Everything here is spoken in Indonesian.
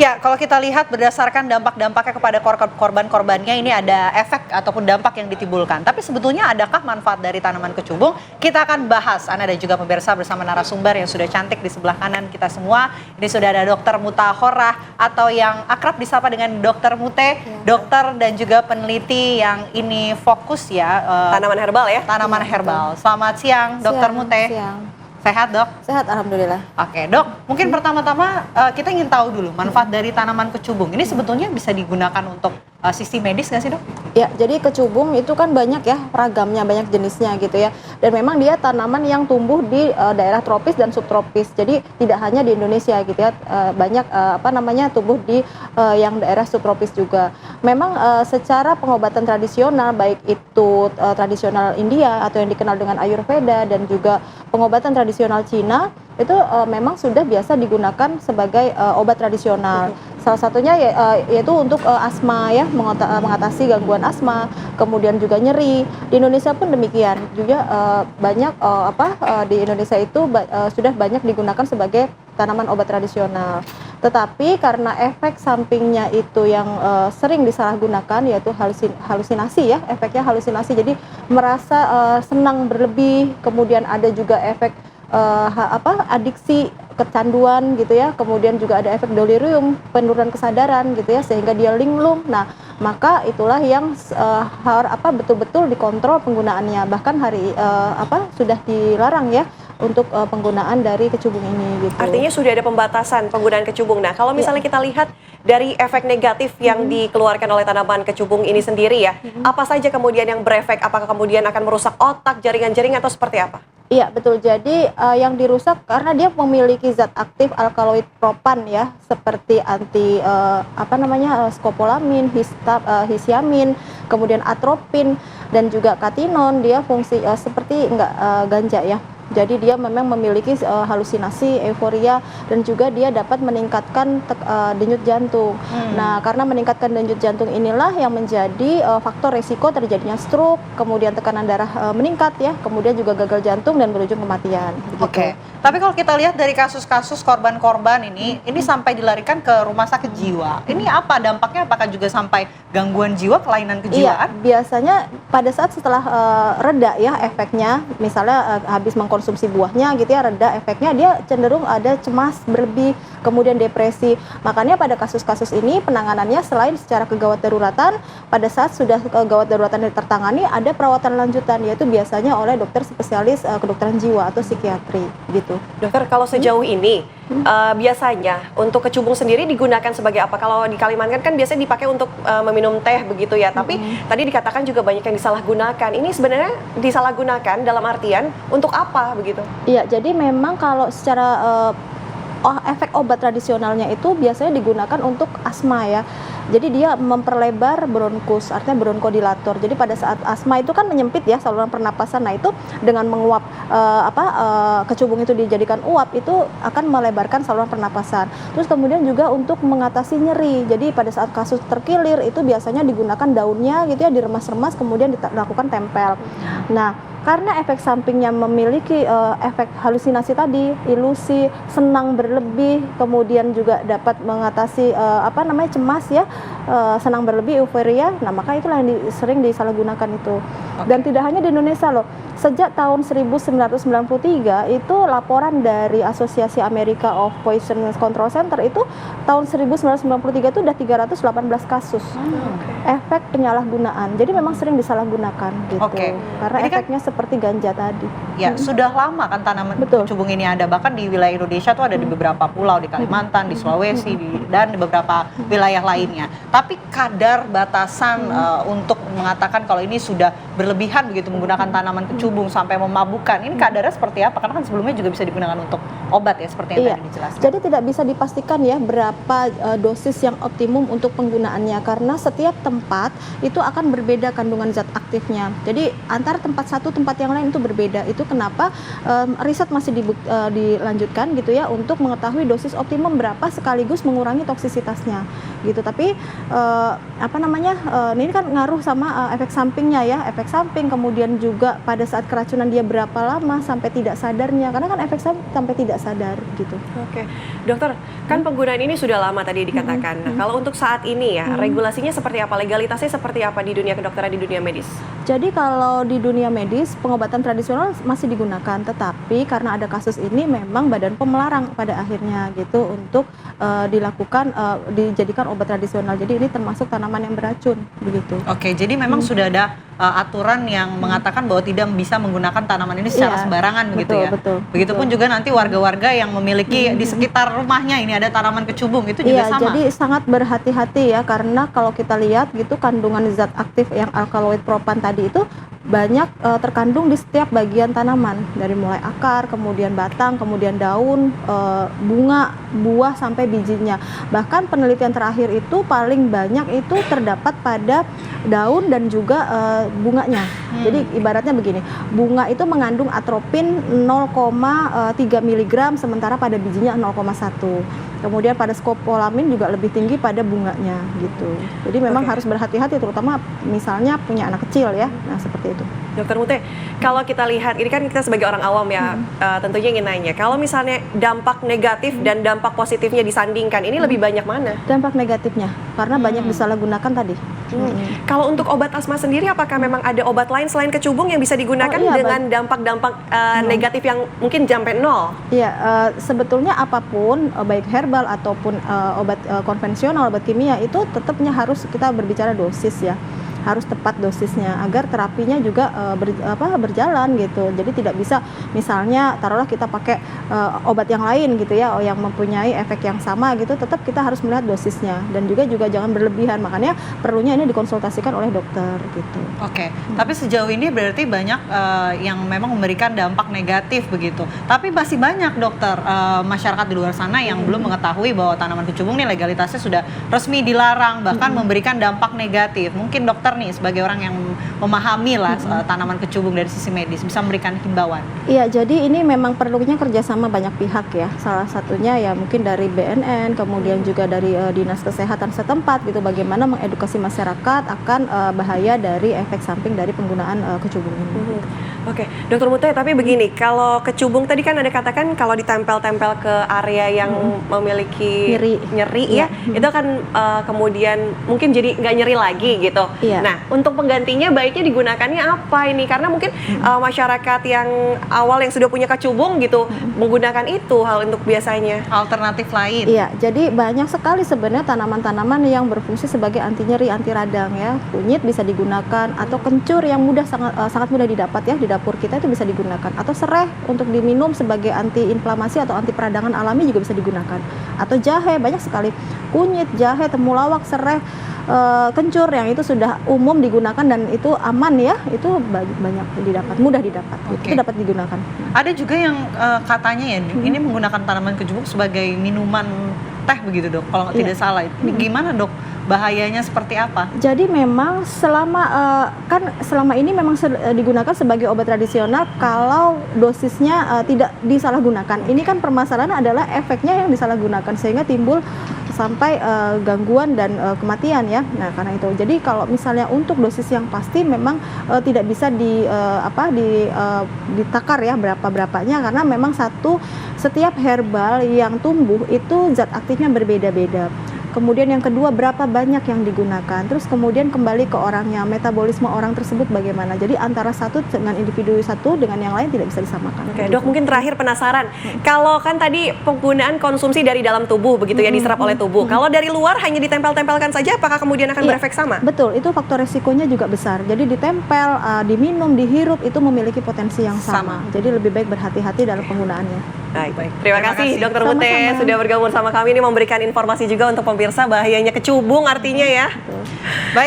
Ya, kalau kita lihat berdasarkan dampak-dampaknya kepada korban-korbannya, ini ada efek ataupun dampak yang ditimbulkan. Tapi sebetulnya adakah manfaat dari tanaman kecubung? Kita akan bahas, Anda dan juga pemirsa, bersama narasumber yang sudah cantik di sebelah kanan kita semua. Ini sudah ada Dr. Muta Horah, atau yang akrab disapa dengan Dr. Mute, dokter dan juga peneliti yang ini fokus ya. Tanaman herbal ya? Tanaman herbal. Selamat siang, Dr. Mute. Siang. Sehat, Dok? Sehat, alhamdulillah. Oke, Dok, mungkin pertama-tama kita ingin tahu dulu manfaat dari tanaman kecubung. Ini sebetulnya bisa digunakan untuk sisi medis nggak sih, Dok? Ya, jadi kecubung itu kan banyak ya ragamnya, banyak jenisnya gitu ya. Dan memang dia tanaman yang tumbuh di daerah tropis dan subtropis. Jadi tidak hanya di Indonesia gitu ya, banyak tumbuh di yang daerah subtropis juga. Memang secara pengobatan tradisional, baik itu tradisional India atau yang dikenal dengan Ayurveda dan juga pengobatan tradisional Cina, itu memang sudah biasa digunakan sebagai obat tradisional. Salah satunya yaitu untuk asma ya, mengatasi gangguan asma, kemudian juga nyeri. Di Indonesia pun demikian. Juga banyak di Indonesia itu sudah banyak digunakan sebagai tanaman obat tradisional. Tetapi karena efek sampingnya itu yang sering disalahgunakan, yaitu halusinasi ya, efeknya halusinasi. Jadi merasa senang berlebih, kemudian ada juga efek adiksi, kecanduan gitu ya, kemudian juga ada efek delirium, penurunan kesadaran gitu ya, sehingga dia linglung. Nah, maka itulah yang betul-betul dikontrol penggunaannya. Bahkan sudah dilarang ya untuk penggunaan dari kecubung ini gitu. Artinya sudah ada pembatasan penggunaan kecubung. Nah, kalau misalnya kita lihat dari efek negatif yang dikeluarkan oleh tanaman kecubung ini sendiri ya, apa saja kemudian yang berefek? Apakah kemudian akan merusak otak, jaringan-jaringan atau seperti apa? Iya, betul. Jadi yang dirusak karena dia memiliki zat aktif alkaloid propan ya, seperti skopolamin, hisiamin, kemudian atropin dan juga katinon. Dia fungsi seperti ganja ya. Jadi dia memang memiliki halusinasi, euforia, dan juga dia dapat meningkatkan denyut jantung. Nah, karena meningkatkan denyut jantung inilah yang menjadi faktor resiko terjadinya stroke, kemudian tekanan darah meningkat ya, kemudian juga gagal jantung dan berujung kematian. Oke. Tapi kalau kita lihat dari kasus-kasus korban-korban ini sampai dilarikan ke rumah sakit jiwa. Ini apa dampaknya? Apakah juga sampai gangguan jiwa, kelainan kejiwaan? Iya, biasanya pada saat setelah reda ya efeknya, misalnya habis mengkonsumsi buahnya gitu ya, reda efeknya, dia cenderung ada cemas berlebih, kemudian depresi. Makanya pada kasus-kasus ini penanganannya selain secara kegawat daruratan, pada saat sudah kegawat daruratan tertangani, ada perawatan lanjutan, yaitu biasanya oleh dokter spesialis kedokteran jiwa atau psikiatri gitu. Dokter, kalau sejauh ini biasanya untuk kecubung sendiri digunakan sebagai apa? Kalau di Kalimantan kan biasanya dipakai untuk meminum teh begitu ya, tapi tadi dikatakan juga banyak yang disalahgunakan. Ini sebenarnya disalahgunakan dalam artian untuk apa begitu? Iya, jadi memang kalau secara efek obat tradisionalnya itu biasanya digunakan untuk asma ya. Jadi dia memperlebar bronkus, artinya bronkodilator. Jadi pada saat asma itu kan menyempit ya saluran pernapasan. Nah, itu dengan menguap kecubung itu dijadikan uap, itu akan melebarkan saluran pernapasan. Terus kemudian juga untuk mengatasi nyeri. Jadi pada saat kasus terkilir itu biasanya digunakan daunnya gitu ya, diremas-remas kemudian dilakukan tempel. Nah, karena efek sampingnya memiliki efek halusinasi tadi, ilusi, senang berlebih, kemudian juga dapat mengatasi cemas ya, senang berlebih, euforia. Nah, maka itulah yang sering disalahgunakan itu. Dan tidak hanya di Indonesia loh. Sejak tahun 1993 itu laporan dari Asosiasi America of Poison Control Center itu tahun 1993 itu udah 318 kasus efek penyalahgunaan. Jadi memang sering disalahgunakan gitu. Karena ini efeknya seperti ganja tadi. Ya, sudah lama kan tanaman kecubung ini ada, bahkan di wilayah Indonesia tuh ada di beberapa pulau, di Kalimantan, di Sulawesi, dan di beberapa wilayah lainnya. Tapi kadar batasan untuk mengatakan kalau ini sudah berlebihan begitu menggunakan tanaman kecubung sampai memabukkan. Ini kadarnya seperti apa? Karena kan sebelumnya juga bisa digunakan untuk obat ya, seperti yang tadi dijelaskan. Jadi tidak bisa dipastikan ya berapa dosis yang optimum untuk penggunaannya, karena setiap tempat itu akan berbeda kandungan zat aktifnya. Jadi antara tempat satu tempat yang lain itu berbeda. Itu kenapa riset masih dilanjutkan gitu ya untuk mengetahui dosis optimum berapa sekaligus mengurangi toksisitasnya gitu. Tapi ini kan ngaruh sama efek sampingnya ya, efek samping, kemudian juga pada saat keracunan dia berapa lama sampai tidak sadarnya, karena kan efek samping sampai tidak sadar gitu. Oke, dokter, kan penggunaan ini sudah lama tadi dikatakan. Nah, kalau untuk saat ini ya, regulasinya seperti apa, legalitasnya seperti apa di dunia kedokteran, di dunia medis? Jadi kalau di dunia medis pengobatan tradisional masih digunakan, tetapi karena ada kasus ini memang Badan POM melarang pada akhirnya gitu untuk dijadikan obat tradisional. Jadi ini termasuk tanaman yang beracun begitu. Oke, jadi memang sudah ada aturan yang mengatakan bahwa tidak bisa menggunakan tanaman ini secara sembarangan begitu ya. Begitupun juga nanti warga-warga yang memiliki di sekitar rumahnya ini ada tanaman kecubung itu juga sama. Jadi sangat berhati-hati ya, karena kalau kita lihat gitu kandungan zat aktif yang alkaloid propan tadi itu banyak terkandung di setiap bagian tanaman, dari mulai akar, kemudian batang, kemudian daun, bunga, buah sampai bijinya. Bahkan penelitian terakhir itu paling banyak itu terdapat pada daun dan juga bunganya. Jadi ibaratnya begini, bunga itu mengandung atropin 0,3 mg sementara pada bijinya 0,1. Kemudian pada skopolamin juga lebih tinggi pada bunganya gitu. Jadi memang harus berhati-hati, terutama misalnya punya anak kecil ya. Nah seperti itu. Dokter Mute, kalau kita lihat, ini kan kita sebagai orang awam ya, tentunya ingin nanya, kalau misalnya dampak negatif dan dampak positifnya disandingkan, ini lebih banyak mana? Dampak negatifnya, karena banyak disalahgunakan tadi. Kalau untuk obat asma sendiri, apakah memang ada obat lain selain kecubung yang bisa digunakan dengan dampak-dampak negatif yang mungkin sampai nol? Iya, sebetulnya apapun, baik herbal ataupun obat konvensional, obat kimia, itu tetapnya harus kita berbicara dosis ya. Harus tepat dosisnya agar terapinya juga berjalan gitu. Jadi tidak bisa misalnya taruhlah kita pakai obat yang lain gitu ya, yang mempunyai efek yang sama gitu, tetap kita harus melihat dosisnya dan juga jangan berlebihan. Makanya perlunya ini dikonsultasikan oleh dokter gitu. Oke, tapi sejauh ini berarti banyak yang memang memberikan dampak negatif begitu. Tapi masih banyak dokter masyarakat di luar sana yang belum mengetahui bahwa tanaman kecubung ini legalitasnya sudah resmi dilarang, bahkan memberikan dampak negatif. Mungkin dokter nih sebagai orang yang memahami lah tanaman kecubung dari sisi medis bisa memberikan himbauan. Iya, jadi ini memang perlunya kerjasama banyak pihak ya. Salah satunya ya mungkin dari BNN, kemudian juga dari Dinas Kesehatan setempat gitu, bagaimana mengedukasi masyarakat akan bahaya dari efek samping dari penggunaan kecubung ini. Oke, Dokter Mute, tapi begini, kalau kecubung tadi kan ada katakan kalau ditempel-tempel ke area yang memiliki nyeri ya, itu kan kemudian mungkin jadi nggak nyeri lagi gitu. Nah, untuk penggantinya baiknya digunakannya apa ini? Karena mungkin masyarakat yang awal yang sudah punya kecubung gitu menggunakan itu hal untuk biasanya. Alternatif lain. Iya, jadi banyak sekali sebenarnya tanaman-tanaman yang berfungsi sebagai anti nyeri, anti radang ya. Kunyit bisa digunakan, atau kencur yang sangat mudah didapat ya di dapur kita itu bisa digunakan, atau serai untuk diminum sebagai anti inflamasi atau anti peradangan alami juga bisa digunakan, atau jahe, banyak sekali kunyit, jahe, temulawak, serai, kencur yang itu sudah umum digunakan dan itu aman ya, itu banyak didapat, mudah didapat, itu dapat digunakan. Ada juga yang katanya ya ini menggunakan tanaman kecubung sebagai minuman teh begitu dok, kalau tidak salah. Ini gimana dok? Bahayanya seperti apa? Jadi memang selama ini memang digunakan sebagai obat tradisional kalau dosisnya tidak disalahgunakan. Ini kan permasalahan adalah efeknya yang disalahgunakan sehingga timbul sampai gangguan dan kematian ya. Nah, karena itu. Jadi kalau misalnya untuk dosis yang pasti memang tidak bisa ditakar ya berapanya, karena memang setiap herbal yang tumbuh itu zat aktifnya berbeda-beda. Kemudian yang kedua, berapa banyak yang digunakan. Terus kemudian kembali ke orangnya, metabolisme orang tersebut bagaimana. Jadi antara satu dengan individu satu dengan yang lain tidak bisa disamakan. Oke, dok, mungkin terakhir penasaran. Kalau kan tadi penggunaan konsumsi dari dalam tubuh begitu ya, diserap oleh tubuh. Kalau dari luar hanya ditempel-tempelkan saja, apakah kemudian akan berefek sama? Betul, itu faktor resikonya juga besar. Jadi ditempel, diminum, dihirup itu memiliki potensi yang sama. Jadi lebih baik berhati-hati dalam penggunaannya. Baik. Terima kasih Dokter Mute sudah bergabung sama kami ini, memberikan informasi juga untuk pemirsa bahayanya kecubung artinya ya. Baik.